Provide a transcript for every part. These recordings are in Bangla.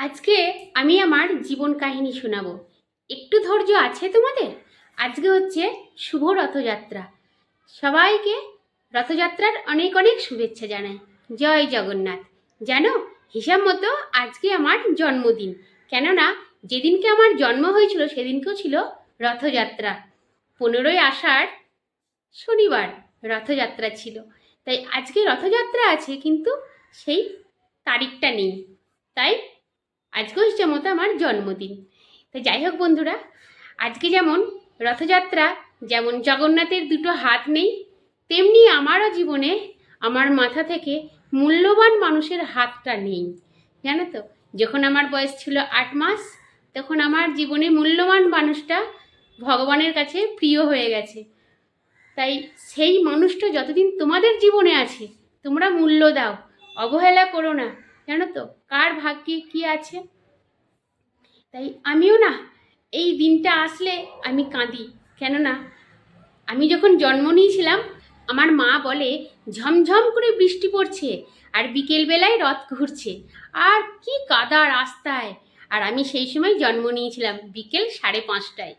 আজকে আমি আমার জীবন কাহিনী শোনাবো। একটু ধৈর্য আছে তোমাদের? আজকে হচ্ছে শুভ রথযাত্রা। সবাইকে রথযাত্রার অনেক অনেক শুভেচ্ছা জানাই। জয় জগন্নাথ। জানো, হিসাব মতো আজকে আমার জন্মদিন। কেননা যেদিনকে আমার জন্ম হয়েছিল সেদিনকেও ছিল রথযাত্রা। 15ই আষাঢ় শনিবার রথযাত্রা ছিল। তাই আজকে রথযাত্রা আছে, কিন্তু সেই তারিখটা নেই। তাই আজকে হচ্ছে মতো আমার জন্মদিন। তো যাই হোক বন্ধুরা, আজকে যেমন রথযাত্রা, যেমন জগন্নাথের দুটো হাত নেই, তেমনি আমারও জীবনে আমার মাথা থেকে মূল্যবান মানুষের হাতটা নেই। জানো তো, যখন আমার বয়স ছিল 8 মাস, তখন আমার জীবনে মূল্যবান মানুষটা ভগবানের কাছে প্রিয় হয়ে গেছে। তাই সেই মানুষটা যতদিন তোমাদের জীবনে আছে, তোমরা মূল্য দাও, অবহেলা করো না। জানো তো, কার ভাগ্যে কি আছে। তাই আমিও না, এই দিনটা আসলে আমি কাঁদি। কেননা আমি যখন জন্ম নিয়েছিলাম, আমার মা বলে ঝমঝম করে বৃষ্টি পড়ছে আর বিকেলবেলায় রথ ঘুরছে, আর কি কাদা রাস্তায়। আর আমি সেই সময় জন্ম নিয়েছিলাম বিকেল 5:30টায়।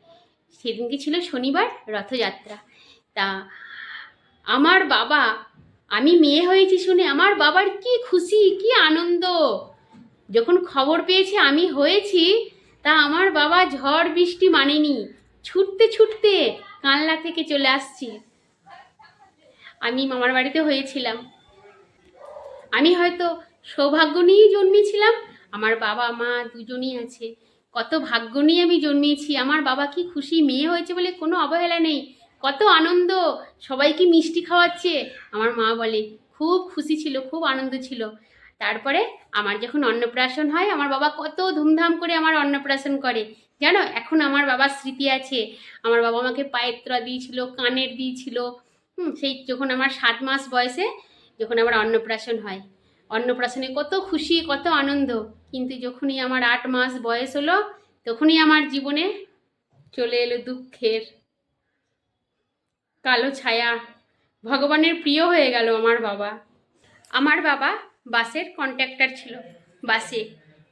সেদিনকে ছিল শনিবার রথযাত্রা। তা আমার বাবা, আমি মেয়ে হয়েছি শুনে আমার বাবার কি খুশি, কি আনন্দ। যখন খবর পেয়েছে আমি হয়েছি, তা আমার বাবা ঝড় বৃষ্টি মানেনি, ছুটতে ছুটতে কানলা থেকে চলে আসছি। আমি মামার বাড়িতে হয়েছিলাম। আমি হয়তো সৌভাগ্য নিয়েই জন্মেছিলাম। আমার বাবা মা দুজনই আছে, কত ভাগ্য নিয়ে আমি জন্মেছি। আমার বাবা কি খুশি, মেয়ে হয়েছে বলে কোনো অবহেলা নেই, কত আনন্দ, সবাইকে মিষ্টি খাওয়াচ্ছে। আমার মা বলে খুব খুশি ছিল, খুব আনন্দ ছিল। তারপরে আমার যখন অন্নপ্রাশন হয়, আমার বাবা কত ধুমধাম করে আমার অন্নপ্রাশন করে। জানো, এখন আমার বাবার স্মৃতি আছে। আমার বাবা আমাকে পায়ের তোড়া দিয়েছিল, কানের দিয়েছিল। সেই যখন আমার 7 মাস বয়সে যখন আমার অন্নপ্রাশন হয়, অন্নপ্রাশনে কত খুশি, কত আনন্দ। কিন্তু যখনই আমার 8 মাস বয়স হলো, তখনই আমার জীবনে চলে এলো দুঃখের কালো ছায়া। ভগবানের প্রিয় হয়ে গেল আমার বাবা। আমার বাবা বাসের কন্ট্রাক্টর ছিল, বাসে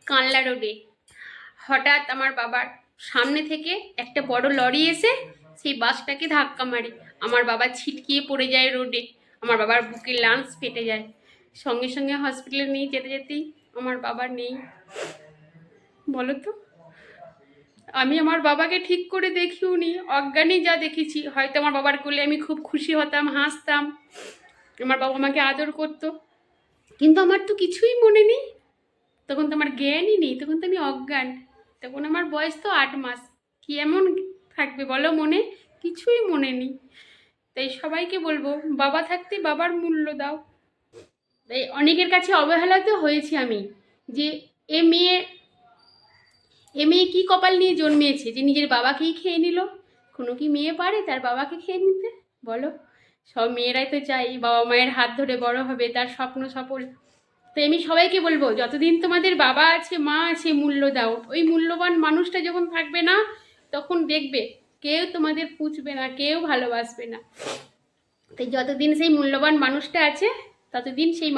কানলা রোডে। হঠাৎ আমার বাবার সামনে থেকে একটা বড় লরি এসে সেই বাসটাকে ধাক্কা মারে। আমার বাবা ছিটকিয়ে পড়ে যায় রোডে। আমার বাবার বুকের লাংস ফেটে যায়। সঙ্গে সঙ্গে হসপিটালে নিয়ে যেতে যেতেই আমার বাবা নেই। বলো তো, আমি আমার বাবাকে ঠিক করে দেখিও নি, অজ্ঞানই যা দেখেছি। হয়তো আমার বাবার কোলে আমি খুব খুশি হতাম, হাসতাম, আমার বাবা আমাকে আদর করতো, কিন্তু আমার তো কিছুই মনে নেই। তখন তো আমার জ্ঞানই নেই, তখন তো আমি অজ্ঞান। তখন আমার বয়স তো 8 মাস। কি এমন থাকবে বলো মনে? কিছুই মনে নেই। তাই সবাইকে বলবো, বাবা থাকতে বাবার মূল্য দাও। তাই অনেকের কাছে অবহেলিত হয়েছি আমি, যে এ মেয়ে এ মেয়ে কী কপাল নিয়ে জন্মেছে যে নিজের বাবাকেই খেয়ে নিল। কোনো কি মেয়ে পারে তার বাবাকে খেয়ে নিতে? বলো। সব মেয়েরাই তো চাই বাবা মায়ের হাত ধরে বড় হবে, তার স্বপ্ন সফল। তাই আমি সবাইকে বলবো, যতদিন তোমাদের বাবা আছে, মা আছে, মূল্য দাও। ওই মূল্যবান মানুষটা যখন থাকবে না, তখন দেখবে কেউ তোমাদের পুছবে না, কেউ ভালোবাসবে না। তাই যতদিন সেই মূল্যবান মানুষটা আছে, ততদিন সেই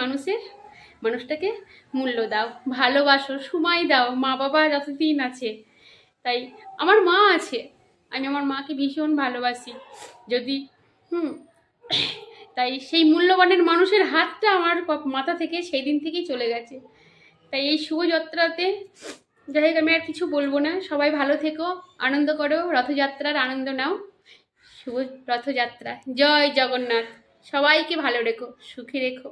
মানুষটাকে মূল্য দাও, ভালোবাসো, সময় দাও। মা বাবা যতদিন আছে, তাই আমার মা আছে, আমি আমার মাকে ভীষণ ভালোবাসি। যদি তাই সেই মূল্যবানের মানুষের হাতটা আমার মাথা থেকে সেই দিন থেকেই চলে গেছে। তাই এই শুভযাত্রাতে যাই হোক, আমি আর কিছু বলবো না। সবাই ভালো থেকো, আনন্দ করো, রথযাত্রার আনন্দ নাও। শুভ রথযাত্রা। জয় জগন্নাথ। সবাইকে ভালো রেখো, সুখী রেখো।